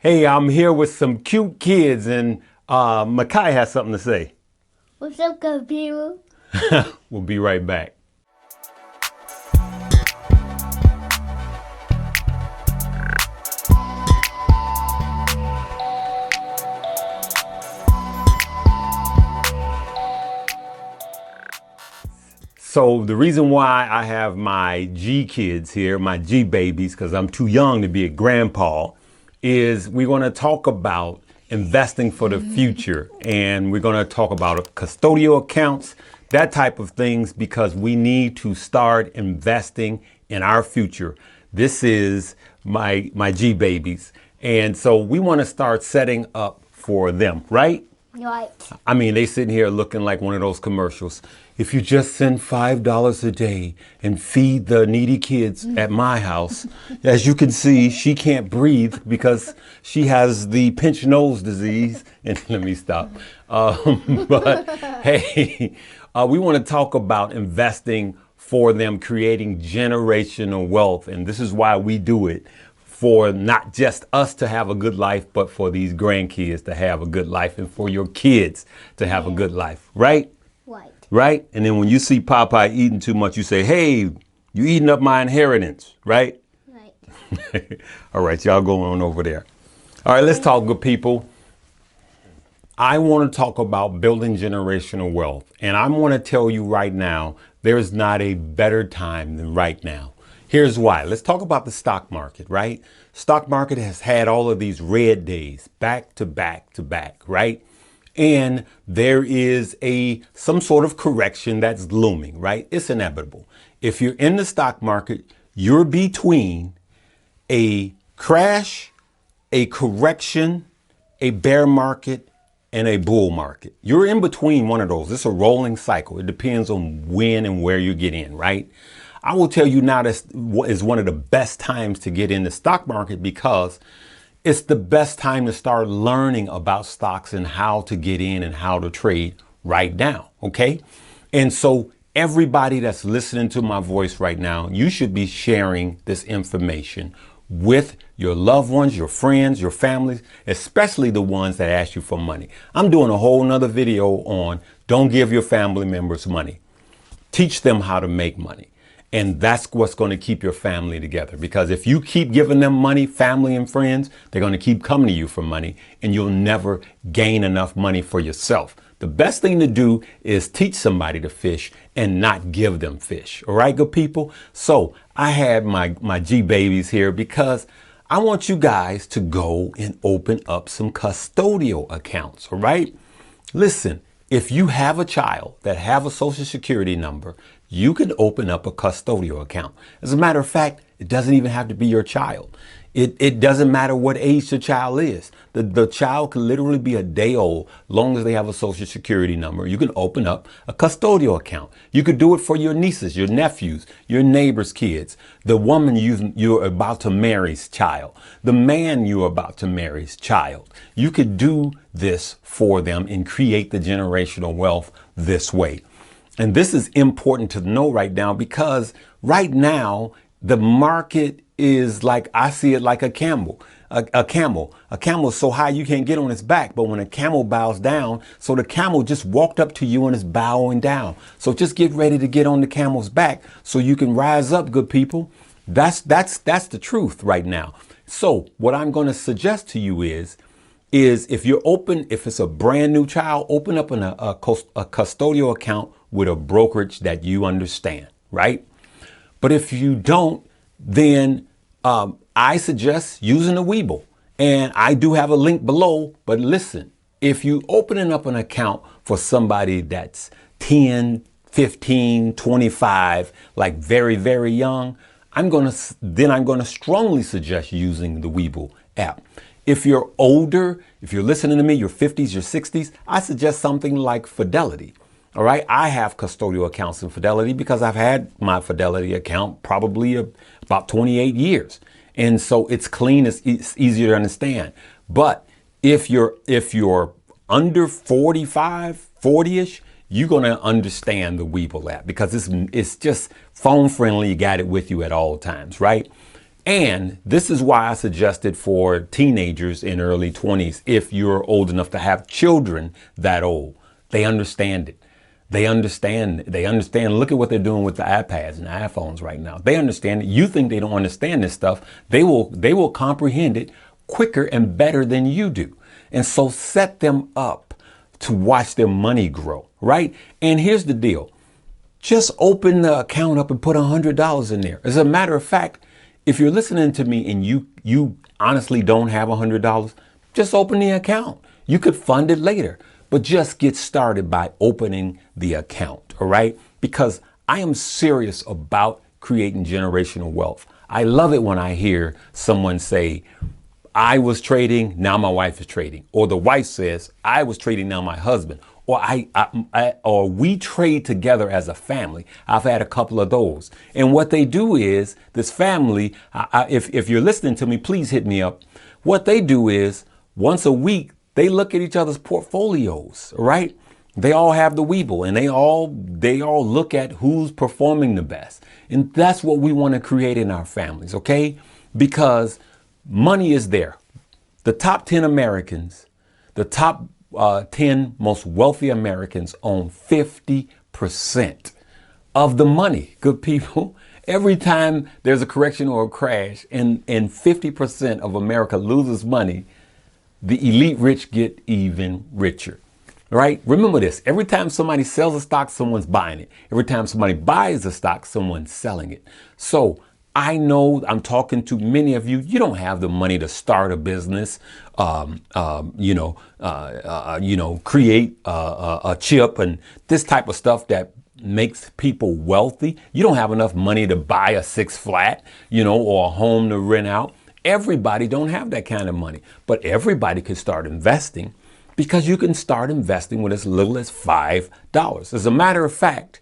Hey, I'm here with some cute kids, and Makai has something to say. What's up, computer? We'll be right back. So the reason why I have my G kids here, my G babies, because I'm too young to be a grandpa, is we're going to talk about investing for the future. And we're going to talk about custodial accounts, that type of things, because we need to start investing in our future. This is my G babies. And so we want to start setting up for them, right? Right. I mean, they sitting here looking like one of those commercials. If you just send $5 a day and feed the needy kids at my house, as you can see, she can't breathe because she has the pinched nose disease. And let me stop. But hey, we want to talk about investing for them, creating generational wealth. And this is why we do it. For not just us to have a good life, but for these grandkids to have a good life and for your kids to have a good life, right? Right. Right? And then when you see Popeye eating too much, you say, hey, you eating up my inheritance, right? Right. All right, y'all go on over there. All right, let's talk, good people. I want to talk about building generational wealth. And I'm going to tell you right now, there's not a better time than right now. Here's why. Let's talk about the stock market, right? Stock market has had all of these red days back to back to back, right? And there is some sort of correction that's looming, right? It's inevitable. If you're in the stock market, you're between a crash, a correction, a bear market, and a bull market. You're in between one of those. It's a rolling cycle. It depends on when and where you get in, right? I will tell you now this is one of the best times to get in the stock market because it's the best time to start learning about stocks and how to get in and how to trade right now. Okay. And so everybody that's listening to my voice right now, you should be sharing this information with your loved ones, your friends, your families, especially the ones that ask you for money. I'm doing a whole nother video on don't give your family members money. Teach them how to make money. And that's what's going to keep your family together. Because if you keep giving them money, family and friends, they're going to keep coming to you for money and you'll never gain enough money for yourself. The best thing to do is teach somebody to fish and not give them fish. All right, good people. So I had my G babies here because I want you guys to go and open up some custodial accounts. All right. Listen, if you have a child that have a social security number, you can open up a custodial account. As a matter of fact, it doesn't even have to be your child. It doesn't matter what age the child is. The child can literally be a day old, long as they have a social security number. You can open up a custodial account. You could do it for your nieces, your nephews, your neighbors' kids, the woman you're about to marry's child, the man you're about to marry's child. You could do this for them and create the generational wealth this way. And this is important to know right now because right now the market is like, I see it like a camel. A camel is so high you can't get on its back. But when a camel bows down, so the camel just walked up to you and is bowing down. So just get ready to get on the camel's back so you can rise up, good people. That's the truth right now. So what I'm going to suggest to you is if it's a brand new child, open up a custodial account with a brokerage that you understand, right? But if you don't, then I suggest using a Webull. And I do have a link below, but listen, if you opening up an account for somebody that's 10, 15, 25, like very, very young, I'm going to strongly suggest using the Webull app. If you're older, if you're listening to me, your 50s, your 60s, I suggest something like Fidelity. All right. I have custodial accounts in Fidelity because I've had my Fidelity account probably about 28 years. And so it's clean. It's easier to understand. But if you're under 45, 40-ish, you're going to understand the Webull app because it's just phone friendly. You got it with you at all times, right? And this is why I suggested for teenagers in early 20s, if you're old enough to have children that old, they understand it. They understand. They understand. Look at what they're doing with the iPads and iPhones right now. They understand it. You think they don't understand this stuff. They will comprehend it quicker and better than you do. And so set them up to watch their money grow, right? And here's the deal. Just open the account up and put $100 in there. As a matter of fact, if you're listening to me and you honestly don't have $100, just open the account. You could fund it later, but just get started by opening the account, all right? Because I am serious about creating generational wealth. I love it when I hear someone say, I was trading, now my wife is trading. Or the wife says, I was trading, now my husband. Or we trade together as a family. I've had a couple of those. And what they do is, this family, if you're listening to me, please hit me up. What they do is, once a week, they look at each other's portfolios, right? They all have the Weeble, and they all look at who's performing the best. And that's what we want to create in our families, okay? Because money is there. The top 10 Americans, the top 10 most wealthy Americans own 50% of the money. Good people. Every time there's a correction or a crash and 50% of America loses money, the elite rich get even richer. Right? Remember this. Every time somebody sells a stock, someone's buying it. Every time somebody buys a stock, someone's selling it. So I know I'm talking to many of you. You don't have the money to start a business, create a chip and this type of stuff that makes people wealthy. You don't have enough money to buy a six flat, or a home to rent out. Everybody don't have that kind of money, but everybody can start investing, because you can start investing with as little as $5. As a matter of fact,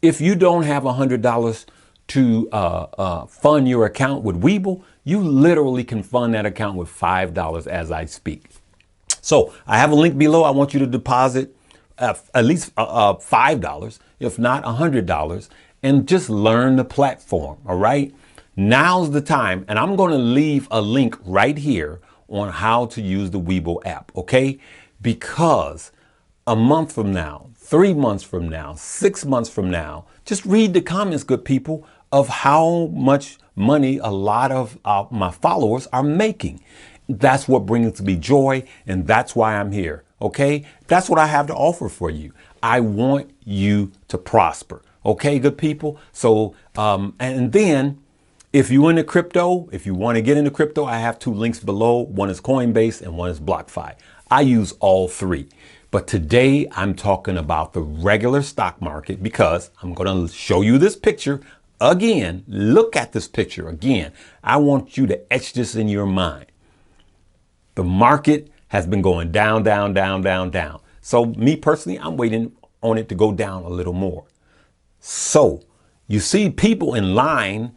if you don't have $100 to fund your account with Weeble, you literally can fund that account with $5 as I speak. So I have a link below. I want you to deposit at least $5, if not $100, and just learn the platform. All right. Now's the time. And I'm going to leave a link right here on how to use the Weeble app. OK, because a month from now, 3 months from now, 6 months from now, just read the comments, good people, of how much money a lot of my followers are making. That's what brings me joy, and that's why I'm here. Okay, that's what I have to offer for you. I want you to prosper. Okay, good people. So, and then if you're into crypto, if you want to get into crypto, I have 2 links below. One is Coinbase and one is BlockFi. I use all 3. But today I'm talking about the regular stock market, because I'm going to show you this picture again. Look at this picture again. I want you to etch this in your mind. The market has been going down, down, down, down, down. So me personally, I'm waiting on it to go down a little more. So you see people in line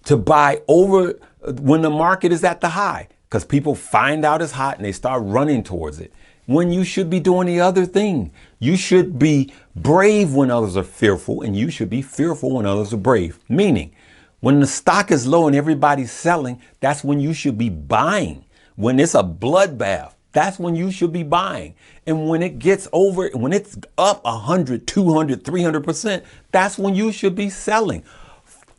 to buy over when the market is at the high, because people find out it's hot and they start running towards it. When you should be doing the other thing. You should be brave when others are fearful, and you should be fearful when others are brave. Meaning, when the stock is low and everybody's selling, that's when you should be buying. When it's a bloodbath, that's when you should be buying. And when it gets over, when it's up 100, 200, 300%, that's when you should be selling.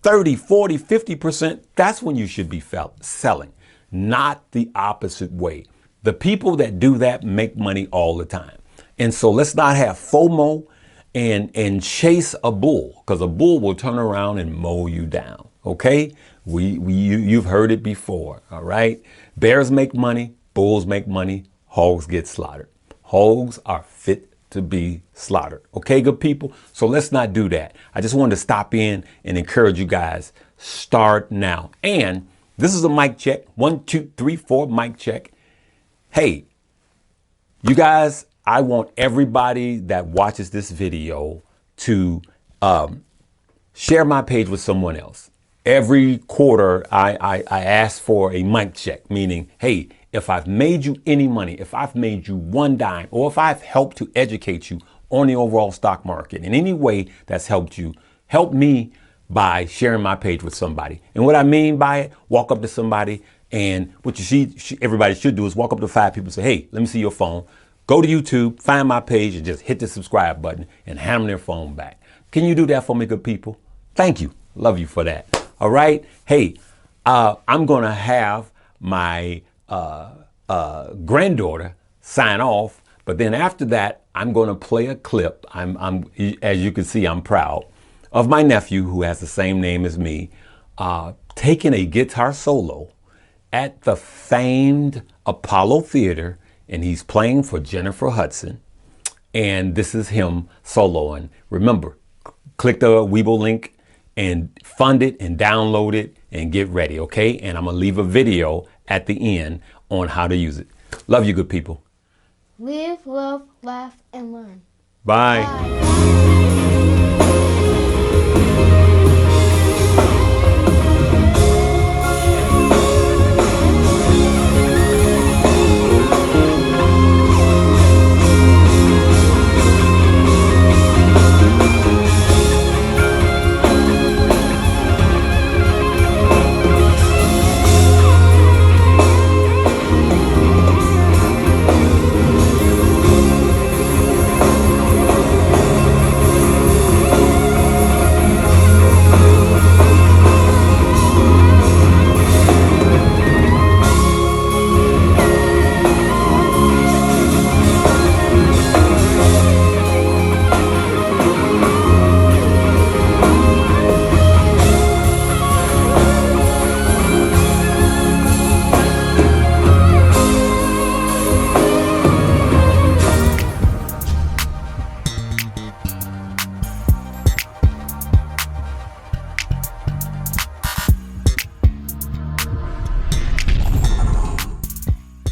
30, 40, 50%, that's when you should be selling. Not the opposite way. The people that do that make money all the time. And so let's not have FOMO and chase a bull, because a bull will turn around and mow you down. Okay? You've heard it before. All right? Bears make money. Bulls make money. Hogs get slaughtered. Hogs are fit to be slaughtered. Okay, good people? So let's not do that. I just wanted to stop in and encourage you guys. Start now. And this is a mic check. 1, 2, 3, 4 mic check. Hey, you guys, I want everybody that watches this video to share my page with someone else. Every quarter, I ask for a mic check, meaning, hey, if I've made you any money, if I've made you one dime, or if I've helped to educate you on the overall stock market in any way that's helped you, help me by sharing my page with somebody. And what I mean by it, walk up to somebody, and what everybody should do is walk up to 5 people and say, hey, let me see your phone. Go to YouTube, find my page, and just hit the subscribe button and hand them their phone back. Can you do that for me, good people? Thank you. Love you for that. All right. Hey, I'm going to have my granddaughter sign off. But then after that, I'm going to play a clip. As you can see, I'm proud of my nephew, who has the same name as me, taking a guitar solo at the famed Apollo Theater, and he's playing for Jennifer Hudson. And this is him soloing. Remember, click the Weeble link and fund it and download it and get ready, okay? And I'm gonna leave a video at the end on how to use it. Love you, good people. Live, love, laugh, and learn. Bye. Bye.